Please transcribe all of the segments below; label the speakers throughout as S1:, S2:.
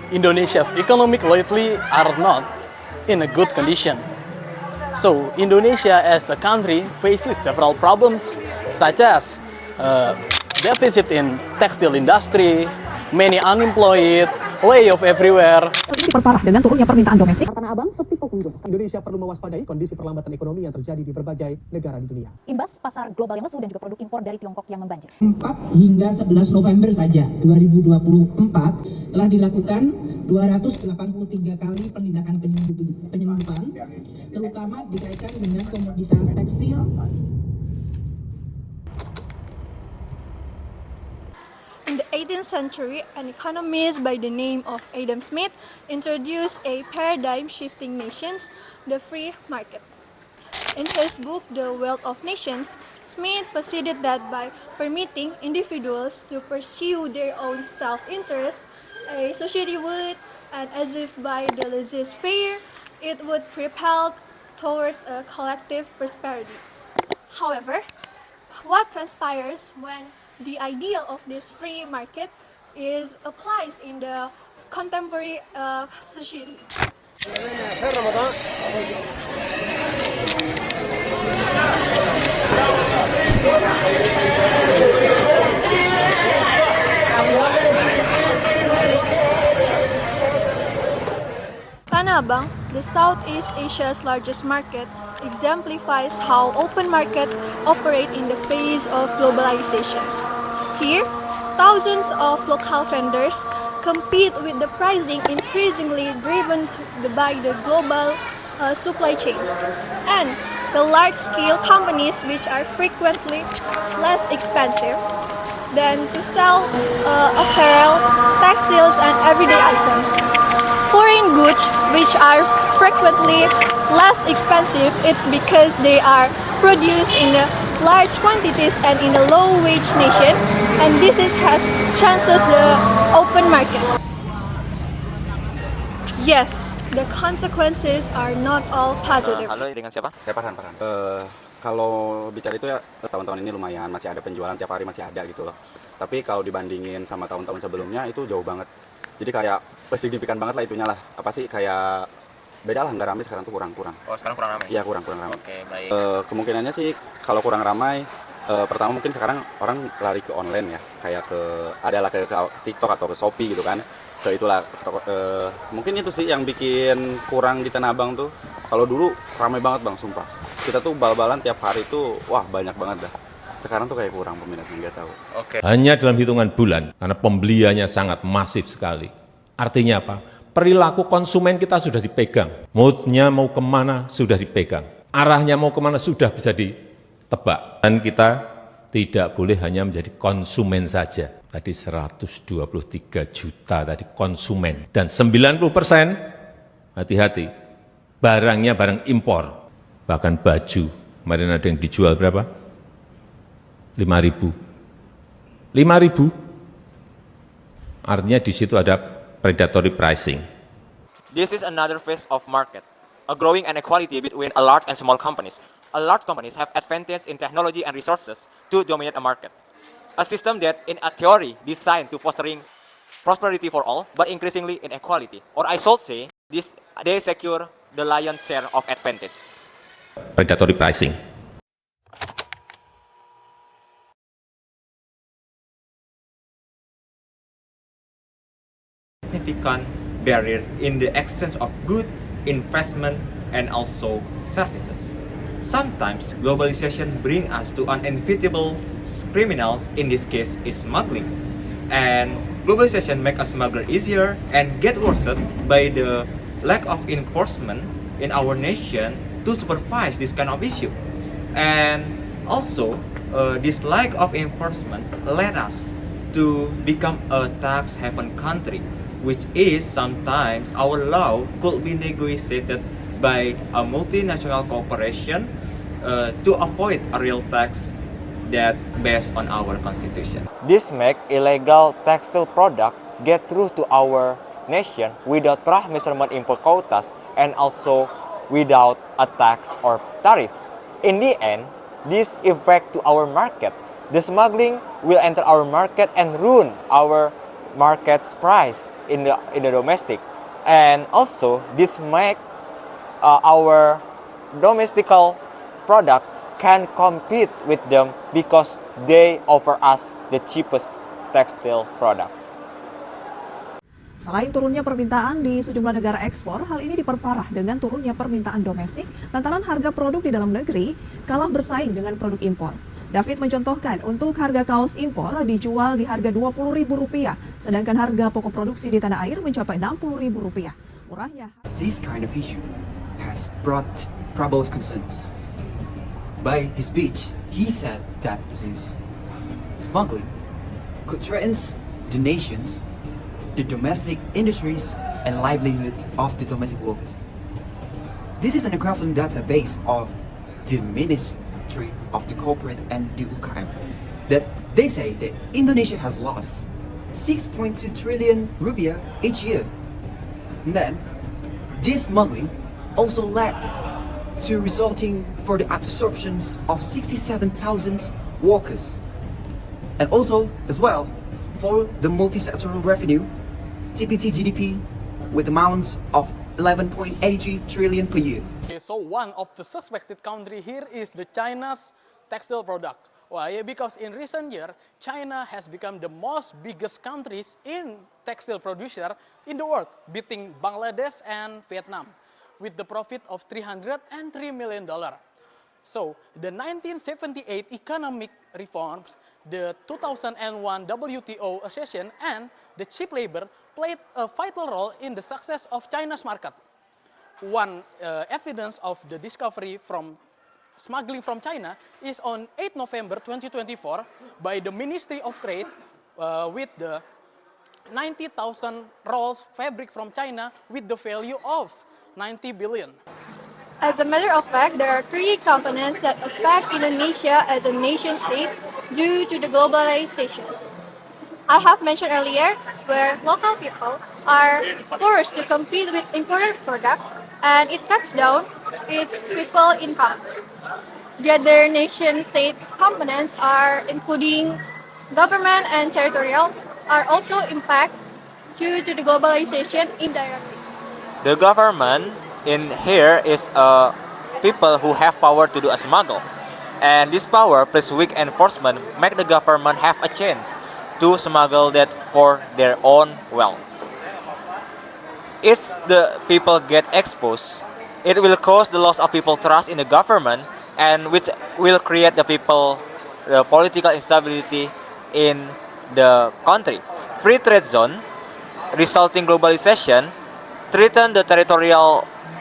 S1: Indonesia's economic lately are not in a good condition. So Indonesia as a country faces several problems such as deficit in textile industry, many unemployed, layoff everywhere.
S2: Kondisi diperparah dengan turunnya permintaan domestik.
S3: Tanah Abang sepi pengunjung. Indonesia perlu mewaspadai kondisi perlambatan ekonomi yang terjadi di berbagai negara di dunia.
S2: Imbas pasar global yang lesu dan juga produk impor dari Tiongkok yang membanjir.
S4: 4 hingga 11 November saja 2024 telah dilakukan 283 kali penindakan penyelundupan, terutama dikaitkan dengan komoditas tekstil.
S5: In the 18th century, an economist by the name of Adam Smith introduced a paradigm-shifting nations, the free market. In his book, The Wealth of Nations, Smith posited that by permitting individuals to pursue their own self-interest, a society would, and as if by the laissez-faire, it would propel towards a collective prosperity. However, what transpires when the ideal of this free market is applies in the contemporary society? Tanah Abang, the Southeast Asia's largest market, exemplifies how open market operate in the face of globalization. Here, thousands of local vendors compete with the pricing increasingly driven by the global supply chains, and the large-scale companies which are frequently less expensive than to sell apparel, textiles, and everyday items. Foreign goods, which are frequently less expensive, it's because they are produced in large quantities and in a low-wage nation, and has chances the open market. Yes, the consequences are not all positive.
S6: Halo, dengan siapa?
S7: Saya Farhan. Kalau bicara itu ya tahun-tahun ini lumayan, masih ada penjualan tiap hari, masih ada gitu loh. Tapi kalau dibandingin sama tahun-tahun sebelumnya itu jauh banget. Jadi kayak signifikan banget lah itunya lah. Apa sih kayak beda lah, nggak ramai sekarang tuh kurang.
S6: Oh, sekarang kurang ramai?
S7: Iya, kurang ramai.
S6: Oke, baik.
S7: Kemungkinannya sih kalau kurang ramai, pertama mungkin sekarang orang lari ke online ya. Kayak adalah ke TikTok atau ke Shopee gitu kan. Mungkin itu sih yang bikin kurang di Tanah Abang tuh. Kalau dulu ramai banget Bang, sumpah. Kita tuh bal-balan tiap hari tuh, wah banyak banget dah. Sekarang tuh kayak kurang peminatnya, nggak tahu.
S6: Oke.
S8: Hanya dalam hitungan bulan, karena pembeliannya sangat masif sekali. Artinya apa? Perilaku konsumen kita sudah dipegang. Moodnya mau kemana sudah dipegang. Arahnya mau kemana sudah bisa ditebak. Dan kita tidak boleh hanya menjadi konsumen saja. Tadi 123 juta tadi konsumen. Dan 90%, hati-hati, barangnya barang impor. Bahkan baju, kemarin ada yang dijual berapa? 5.000. 5.000. Artinya di situ ada predatory pricing.
S6: This is another phase of market, a growing inequality between a large and small companies. A large companies have advantage in technology and resources to dominate a market. A system that in a theory designed to fostering prosperity for all, but increasingly inequality. Or I should say, they secure the lion's share of advantage.
S8: Predatory pricing.
S6: Significant barrier in the exchange of goods, investment, and also services. Sometimes globalization brings us to inevitable criminals, in this case is smuggling. And globalization makes a smuggler easier and get worse by the lack of enforcement in our nation to supervise this kind of issue. And also, this lack of enforcement led us to become a tax haven country, which is sometimes our law could be negotiated by a multinational corporation to avoid a real tax that based on our constitution. This make illegal textile product get through to our nation without rough measurement import quotas and also without a tax or tariff. In the end, this effect to our market. The smuggling will enter our market and ruin our market price in the domestic, and also this make our domestical product can compete with them because they offer us the cheapest textile products.
S2: Selain turunnya permintaan di sejumlah negara ekspor, hal ini diperparah dengan turunnya permintaan domestik lantaran harga produk di dalam negeri kalah bersaing dengan produk impor. David mencontohkan untuk harga kaos impor dijual di harga Rp20.000, sedangkan harga pokok produksi di tanah air mencapai Rp60.000. Murahnya.
S9: This kind of issue has brought troubled concerns. By his speech, he said that this smuggling could threaten the nations, the domestic industries, and livelihood of the domestic workers. This is an equivalent database of the Ministry of the Corporate and the UKM that they say that Indonesia has lost 6.2 trillion rupiah each year. And then, this smuggling also led to resulting for the absorptions of 67,000 workers. And also, as well, for the multi-sectoral revenue, TPT GDP with amounts of 11.83 trillion per year.
S1: Okay, so one of the suspected country here is the China's textile product. Why? Because in recent year, China has become the most biggest countries in textile producer in the world, beating Bangladesh and Vietnam, with the profit of $303 million. So, the 1978 economic reforms, the 2001 WTO accession, and the cheap labor played a vital role in the success of China's market. One evidence of the discovery from smuggling from China is on 8 November 2024 by the Ministry of Trade with the 90,000 rolls fabric from China with the value of 90 billion.
S5: As a matter of fact, there are three components that affect Indonesia as a nation state due to the globalization. I have mentioned earlier where local people are forced to compete with imported products and it cuts down its people income. The other nation state components are including government and territorial are also impacted due to the globalization indirectly.
S6: The government in here is people who have power to do a smuggle, and this power plus weak enforcement make the government have a chance to smuggle that for their own wealth. If the people get exposed, it will cause the loss of people trust in the government, and which will create the political instability in the country. Free trade zone resulting globalization threaten the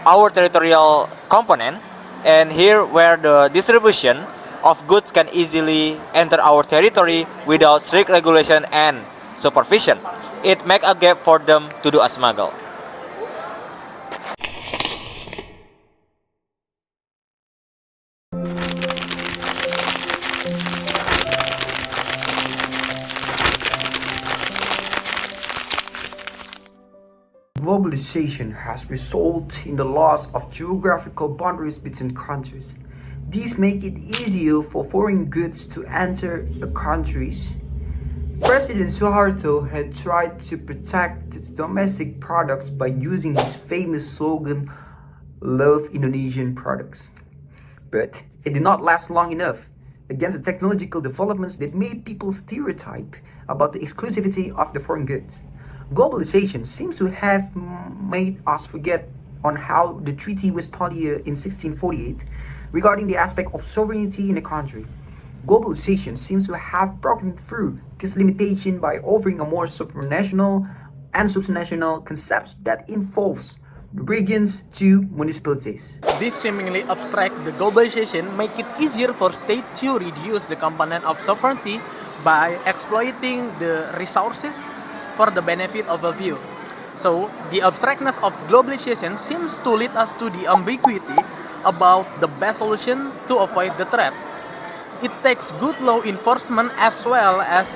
S6: our territorial component, and here where the distribution of goods can easily enter our territory without strict regulation and supervision. It make a gap for them to do a smuggle.
S10: Globalization has resulted in the loss of geographical boundaries between countries. These make it easier for foreign goods to enter the countries. President Suharto had tried to protect its domestic products by using his famous slogan, "Love Indonesian products." But it did not last long enough against the technological developments that made people stereotype about the exclusivity of the foreign goods. Globalization seems to have made us forget on how the Treaty Westphalia in 1648 regarding the aspect of sovereignty in a country. Globalization seems to have broken through this limitation by offering a more supranational and subnational concepts that involves regions to municipalities.
S1: This seemingly abstract the globalization make it easier for state to reduce the component of sovereignty by exploiting the resources for the benefit of a few. So, the abstractness of globalization seems to lead us to the ambiguity about the best solution to avoid the threat. It takes good law enforcement as well as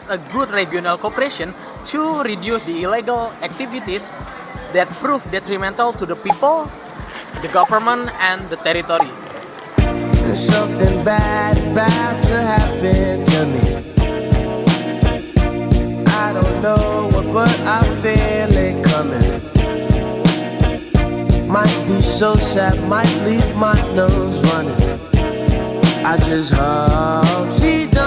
S1: a good regional cooperation to reduce the illegal activities that prove detrimental to the people, the government, and the territory.
S11: Something bad is about to happen to me. I don't know it, but I feel it coming. Might be so sad, might leave my nose running. I just hope she doesn't.